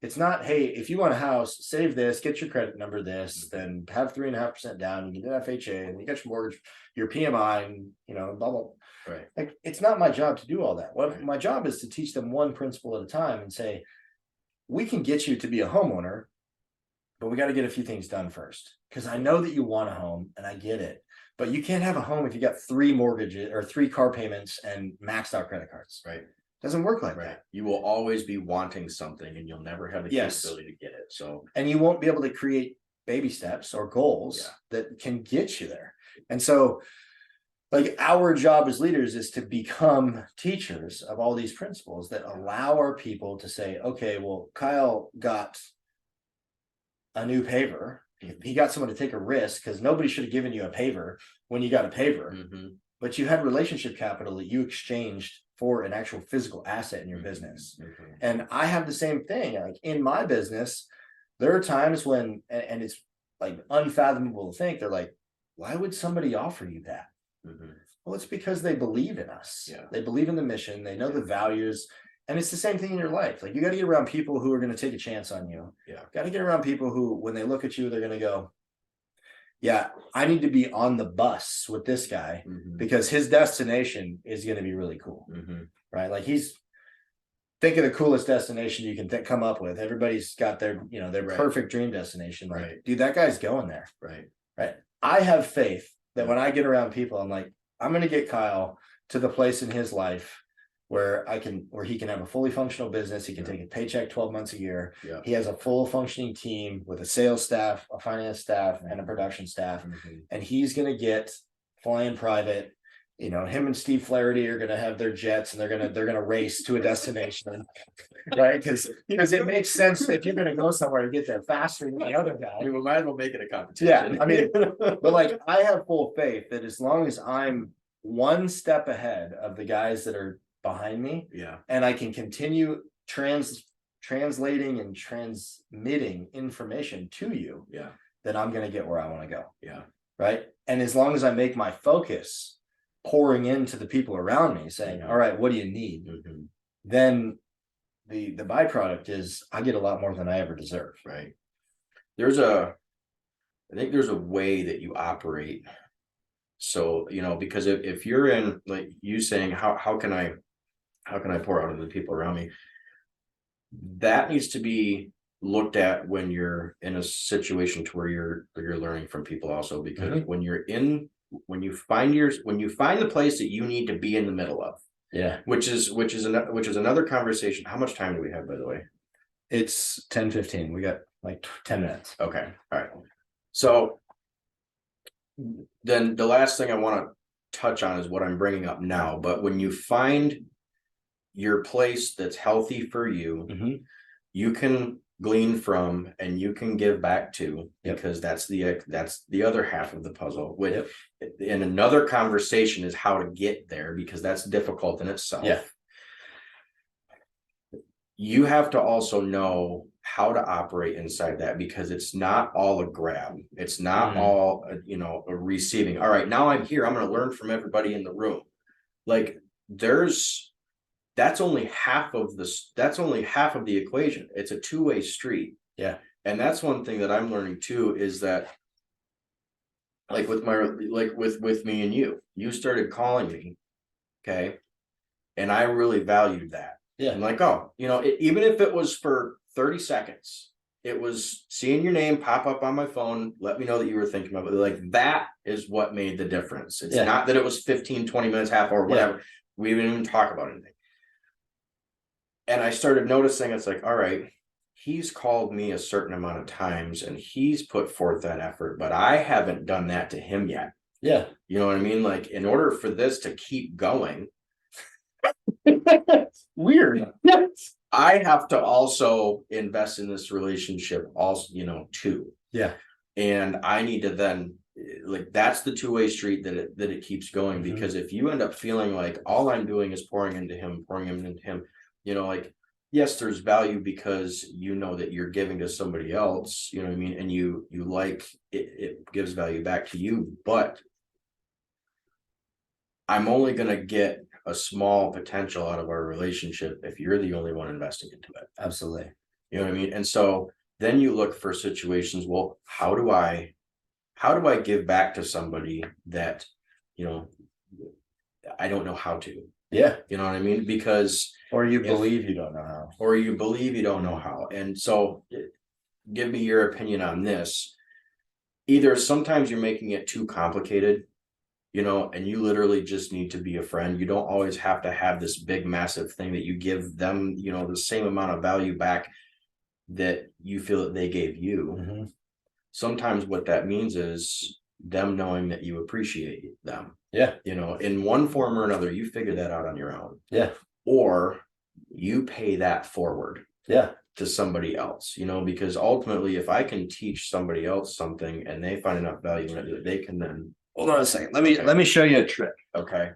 It's not, hey, if you want a house, save this, get your credit number this, then have 3.5% down, you get an FHA, and you get your mortgage, your PMI, and blah, blah. Right. Like, it's not my job to do all that. My job is to teach them one principle at a time and say, we can get you to be a homeowner, but we got to get a few things done first. Because I know that you want a home, and I get it. But you can't have a home if you got 3 mortgages or 3 car payments and maxed out credit cards. Right. Doesn't work like that. You will always be wanting something and you'll never have the capability to get it. So, and you won't be able to create baby steps or goals that can get you there. And so, like, our job as leaders is to become teachers of all these principles that allow our people to say, okay, well, Kyle got a new paver. He got someone to take a risk because nobody should have given you a paver when you got a paver, but you had relationship capital that you exchanged for an actual physical asset in your business. And I have the same thing. Like in my business, there are times when, and it's like unfathomable to think, they're like, why would somebody offer you that? Well, it's because they believe in us. They believe in the mission. They know the values. And it's the same thing in your life. Like you got to get around people who are going to take a chance on you. Got to get around people who, when they look at you, they're going to go, yeah, I need to be on the bus with this guy because his destination is going to be really cool. Right. Like think of the coolest destination you can come up with. Everybody's got their, their perfect dream destination. Like, dude, that guy's going there. Right. I have faith that when I get around people, I'm like, I'm going to get Kyle to the place in his life where he can have a fully functional business. He can take a paycheck 12 months a year. He has a full functioning team with a sales staff, a finance staff, and a production staff. And he's going to get flying private. Him and Steve Flaherty are going to have their jets and they're going to race to a destination, right? Because it makes sense if you're going to go somewhere to get there faster than the other guy. We might as well make it a competition. Yeah, I mean, but like I have full faith that as long as I'm one step ahead of the guys that are behind me, and I can continue translating and transmitting information to you, then I'm going to get where I want to go. Right. And as long as I make my focus pouring into the people around me saying, all right, what do you need? Then the byproduct is I get a lot more than I ever deserve. Right. I think there's a way that you operate. So, because if you're in, like you saying, how can I pour out into the people around me? That needs to be looked at when you're in a situation to where you're learning from people also, because when you find the place that you need to be in the middle of, which is another conversation. How much time do we have, by the way? It's 10:15. We got like 10 minutes. Okay. All right. So then the last thing I want to touch on is what I'm bringing up now. But when you find your place that's healthy for you, you can glean from and you can give back to, because that's the other half of the puzzle. With in another conversation is how to get there, because that's difficult in itself. You have to also know how to operate inside that, because it's not all a grab. It's not all a receiving. All right, now I'm here, I'm going to learn from everybody in the room. Like that's only half of the equation. It's a two-way street. And that's one thing that I'm learning too, is that like with me and you started calling me, okay, and I really valued that. I'm like, oh, even if it was for 30 seconds, it was seeing your name pop up on my phone, let me know that you were thinking about it. Like, that is what made the difference. It's not that it was 15, 20 minutes, half hour, whatever. We didn't even talk about anything. And I started noticing, it's like, all right, he's called me a certain amount of times and he's put forth that effort, but I haven't done that to him yet. You know what I mean? Like, in order for this to keep going, weird. I have to also invest in this relationship also, too. And I need to then, like, that's the two-way street that it keeps going. Because if you end up feeling like all I'm doing is pouring into him, like, yes, there's value because that you're giving to somebody else, you know what I mean? And you like it gives value back to you, but I'm only going to get a small potential out of our relationship if you're the only one investing into it. Absolutely. You know what I mean? And so then you look for situations, well, how do I give back to somebody that, I don't know how to? You know what I mean? Because or you believe you don't know how. And so give me your opinion on this. Either sometimes you're making it too complicated, and you literally just need to be a friend. You don't always have to have this big, massive thing that you give them, the same amount of value back that you feel that they gave you. Sometimes what that means is them knowing that you appreciate them. In one form or another, you figure that out on your own. Or you pay that forward. to somebody else, you know, because ultimately if I can teach somebody else something and they find enough value in it, they can then. Hold on a second. Let me show you a trick. Okay.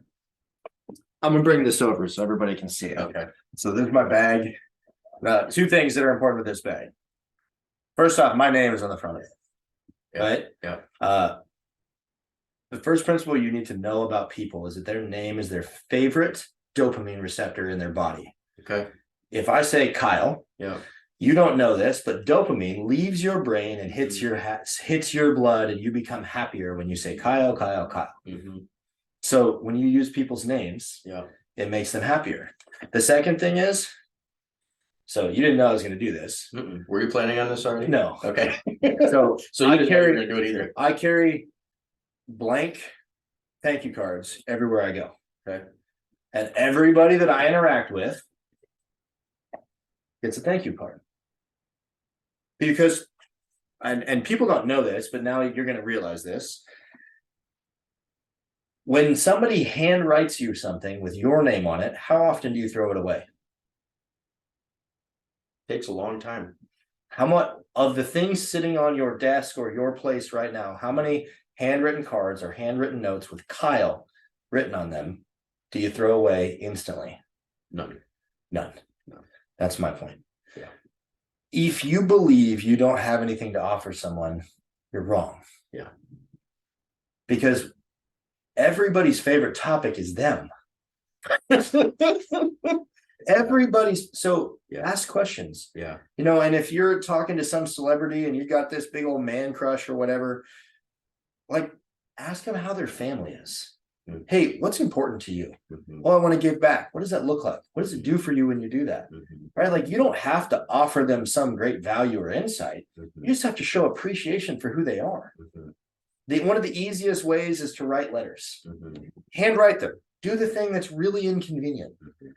I'm gonna bring this over so everybody can see it. Okay. So there's my bag. Two things that are important with this bag. First off, my name is on the front of it. Yeah. Right? Yeah. The first principle you need to know about people is that their name is their favorite dopamine receptor in their body. Okay. If I say Kyle, Yeah. you don't know this, but dopamine leaves your brain and hits your blood, and you become happier when you say Kyle, Kyle, Kyle. Mm-hmm. So when you use people's names, Yeah, it makes them happier. The second thing is, so you didn't know I was going to do this. Mm-mm. Were you planning on this already? No. Okay. So you didn't know you were gonna do it either. I carry blank thank you cards everywhere I go. Okay. And everybody that I interact with gets a thank you card. Because, and people don't know this, but now you're going to realize this. When somebody handwrites you something with your name on it, how often do you throw it away? Takes a long time. How much of the things sitting on your desk or your place right now, how many handwritten cards or handwritten notes with Kyle written on them do you throw away instantly? None. None. No. That's my point. Yeah. If you believe you don't have anything to offer someone, you're wrong. Yeah. Because everybody's favorite topic is them. Everybody's so Yeah. ask questions. Yeah. You know, and if you're talking to some celebrity and you got this big old man crush or whatever, like ask them how their family is. Mm-hmm. Hey, what's important to you? Mm-hmm. Well, I want to give back. What does that look like? What does it do for you when you do that? Mm-hmm. Right? Like you don't have to offer them some great value or insight. Mm-hmm. You just have to show appreciation for who they are. Mm-hmm. One of the easiest ways is to write letters. Mm-hmm. Handwrite them. Do the thing that's really inconvenient. Mm-hmm.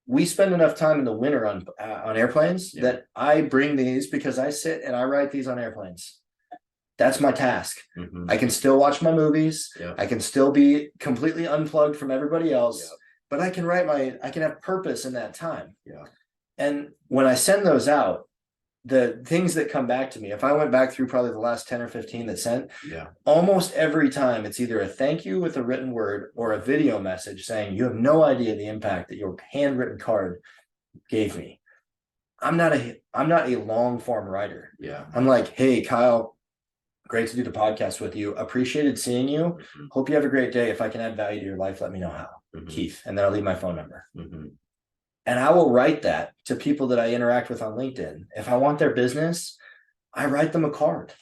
We spend enough time in the winter on airplanes that I bring these because I sit and I write these on airplanes. That's my task. Mm-hmm. I can still watch my movies. Yeah. I can still be completely unplugged from everybody else, Yeah. but I can I can have purpose in that time. Yeah. And when I send those out, the things that come back to me, if I went back through probably the last 10 or 15 that sent, Yeah. almost every time it's either a thank you with a written word or a video message saying, you have no idea the impact that your handwritten card gave me. I'm not a long form writer. Yeah. I'm like, hey, Kyle, great to do the podcast with you. Appreciated seeing you. Mm-hmm. Hope you have a great day. If I can add value to your life, let me know how. Mm-hmm. Keith. And then I'll leave my phone number. Mm-hmm. And I will write that to people that I interact with on LinkedIn. If I want their business, I write them a card.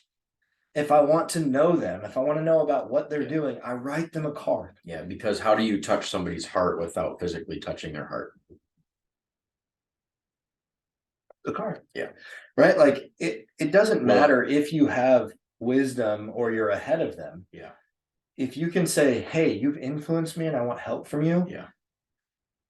If I want to know them, if I want to know about what they're doing, I write them a card. Yeah, because how do you touch somebody's heart without physically touching their heart? The card. Yeah. Right? Like it doesn't matter if you have wisdom or you're ahead of them. Yeah. If you can say, hey, you've influenced me and I want help from you. Yeah.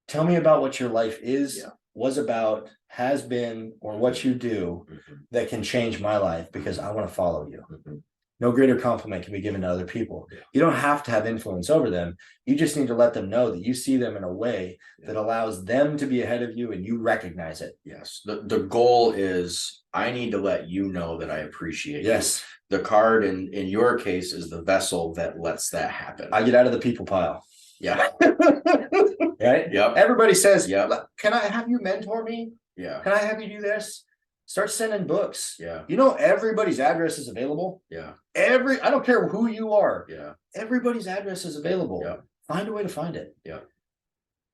Tell me about what your life is, Yeah. was about, has been, or what you do Mm-hmm. that can change my life because I want to follow you. Mm-hmm. No greater compliment can be given to other people. Yeah. You don't have to have influence over them. You just need to let them know that you see them in a way that allows them to be ahead of you and you recognize it. Yes. The goal is I need to let you know that I appreciate Yes. you. The card in your case is the vessel that lets that happen. I get out of the people pile. Yeah. Right? Yep. Everybody says, Yep. can I have you mentor me? Yeah. Can I have you do this? Start sending books. Yeah. You know, everybody's address is available. Yeah. I don't care who you are. Yeah. Everybody's address is available. Yeah. Find a way to find it. Yeah.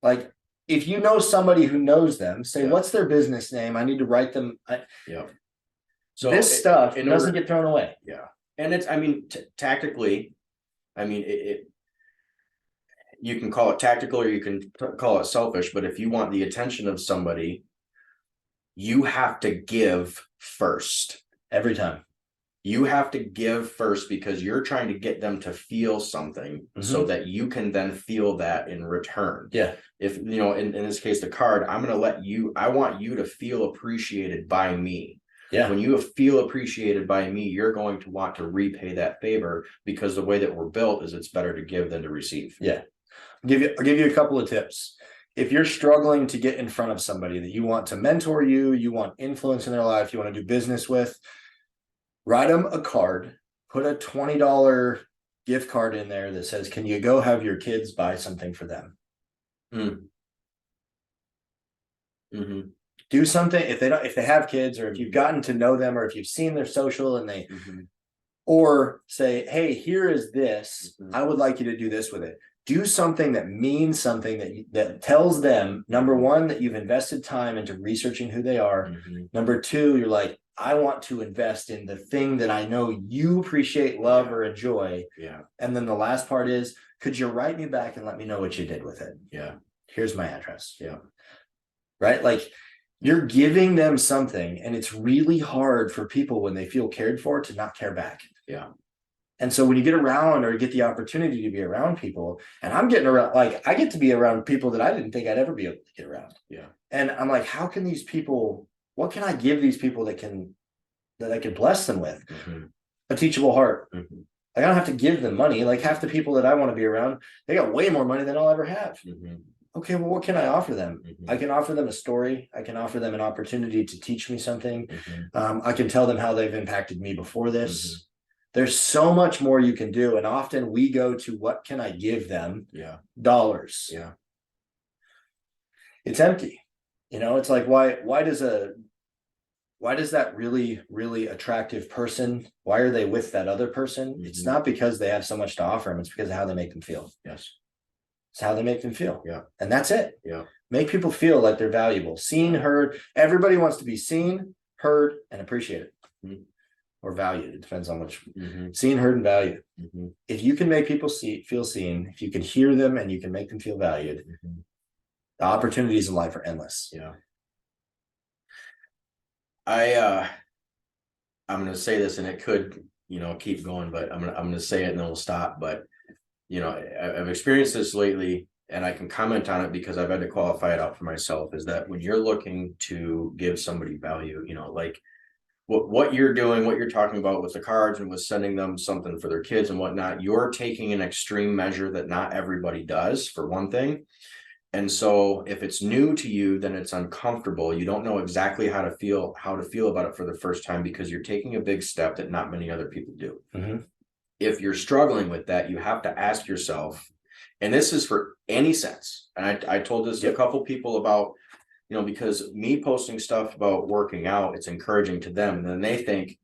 Like if you know somebody who knows them, say, Yeah. what's their business name? I need to write them. Yeah. So this stuff doesn't get thrown away. Yeah. And it's, I mean, tactically, I mean, you can call it tactical or you can call it selfish, but if you want the attention of somebody, you have to give first. Every time. You have to give first because you're trying to get them to feel something so that you can then feel that in return. Yeah. If, you know, in this case, the card, I want you to feel appreciated by me. Yeah. When you feel appreciated by me, you're going to want to repay that favor because the way that we're built is it's better to give than to receive. Yeah. I'll give you a couple of tips. if you're struggling to get in front of somebody that you want to mentor you, you want influence in their life, you want to do business with, write them a card, put a $20 gift card in there that says, can you go have your kids buy something for them? Do something if they have kids, or if you've gotten to know them, or if you've seen their social and they, or say, hey, here is this, I would like you to do this with it. Do something that means something that tells them, number one, that you've invested time into researching who they are. Number two, you're like, I want to invest in the thing that I know you appreciate, love, or enjoy. And then the last part is, could you write me back and let me know what you did with it? Here's my address. Right? Like, you're giving them something, and it's really hard for people when they feel cared for to not care back. And so when you get around, or get the opportunity to be around people, and I'm getting around, like, I get to be around people that I didn't think I'd ever be able to get around. And I'm like, how can these people, what can I give these people that I can bless them with? A teachable heart. Like, I don't have to give them money. Like, half the people that I want to be around, they got way more money than I'll ever have. Okay, well, what can I offer them? I can offer them a story. I can offer them an opportunity to teach me something. I can tell them how they've impacted me before this. There's so much more you can do. And often we go to, what can I give them? Dollars. It's empty. You know, it's like, why does that really, really attractive person, why are they with that other person? It's not because they have so much to offer them. It's because of how they make them feel. It's how they make them feel. And that's it. Make people feel like they're valuable, seen, heard. Everybody wants to be seen, heard, and appreciated. Or valued. It depends on which. Seen, heard, and valued. If you can make people feel seen, if you can hear them and you can make them feel valued, the opportunities in life are endless. I'm going to say this, and it could, keep going, but I'm going to say it and then we'll stop. But, I've experienced this lately, and I can comment on it because I've had to qualify it out for myself, is that when you're looking to give somebody value, like what you're doing, what you're talking about with the cards and with sending them something for their kids and whatnot, you're taking an extreme measure that not everybody does, for one thing. And so if it's new to you, then it's uncomfortable. You don't know exactly how to feel about it for the first time, because you're taking a big step that not many other people do. If you're struggling with that, you have to ask yourself, and this is for any sense. And I told this to a couple people about, because me posting stuff about working out, it's encouraging to them. And then they think,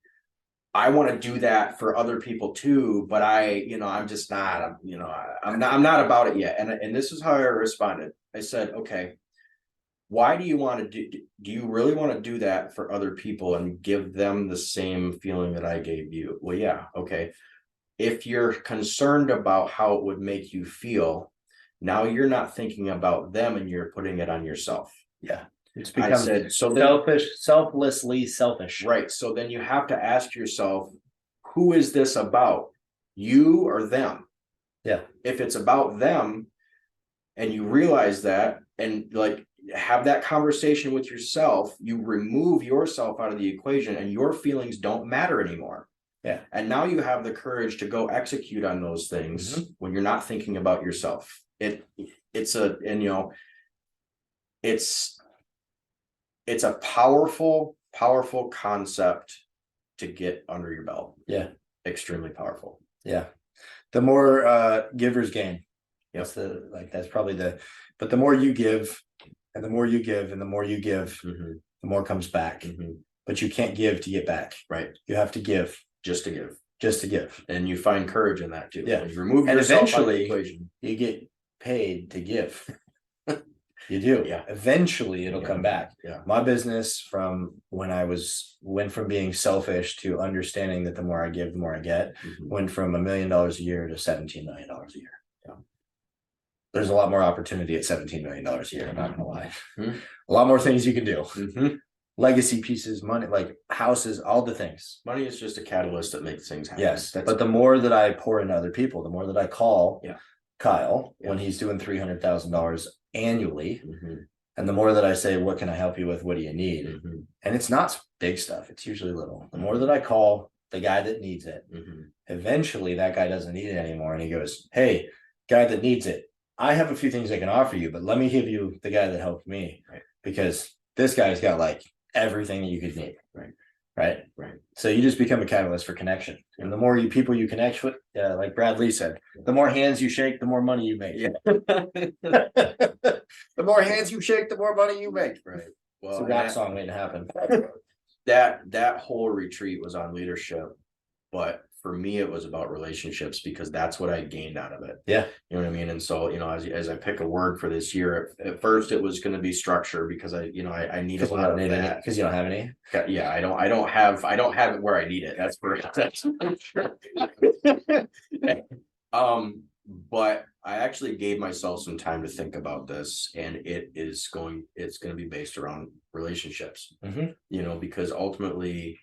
I want to do that for other people too, but I'm just not, I'm not about it yet. And this is how I responded. I said, okay, why do you want to do you really want to do that for other people and give them the same feeling that I gave you? Well, yeah. Okay. If you're concerned about how it would make you feel, now you're not thinking about them and you're putting it on yourself. It's become selflessly selfish. Right. So then you have to ask yourself, who is this about? You or them? If it's about them, and you realize that, and like have that conversation with yourself, you remove yourself out of the equation and your feelings don't matter anymore. And now you have the courage to go execute on those things when you're not thinking about yourself. It's a powerful concept to get under your belt. Extremely powerful. The more givers gain. That's probably but the more you give, and the more you give, and the more you give, the more comes back. But you can't give to get back. You have to give. Just to give. And you find courage in that too. When you remove yourself out of the equation, you get paid to give. You do. Eventually it'll come back. My business, from when I went from being selfish to understanding that the more I give, the more I get, went from $1 million a year to $17 million a year. There's a lot more opportunity at $17 million a year. I'm not gonna lie. A lot more things you can do. Legacy pieces, money, like houses, all the things. Money is just a catalyst that makes things happen. But the more that I pour into other people, the more that I call Kyle when he's doing $300,000 annually, and the more that I say, what can I help you with? What do you need? And it's not big stuff. It's usually little. The more that I call the guy that needs it, eventually that guy doesn't need it anymore. And he goes, hey, guy that needs it, I have a few things I can offer you, but let me give you the guy that helped me. Right. Because this guy's got like everything that you could need. Right. Right. Right. So you just become a catalyst for connection. And the more people you connect with, like Brad Lee said, the more hands you shake, the more money you make. Yeah. The more hands you shake, the more money you make. Right. Well, Well, rap song waiting to happen. that whole retreat was on leadership, but for me it was about relationships, because that's what I gained out of it. Yeah. You know what I mean? And so, as I pick a word for this year, at first it was going to be structure, because I need a lot of that. Because you don't have any. Yeah, I don't have it where I need it. That's for but I actually gave myself some time to think about this, and it's going to be based around relationships. Because ultimately,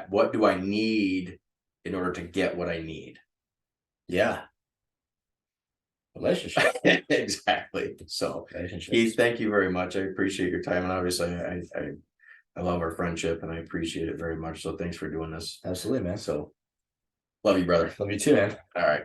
what do I need in order to get what I need? Yeah. Relationship. Exactly. So Keith, thank you very much. I appreciate your time, and obviously I love our friendship, and I appreciate it very much. So thanks for doing this. Absolutely, man. So love you, brother. Love you too, man. All right.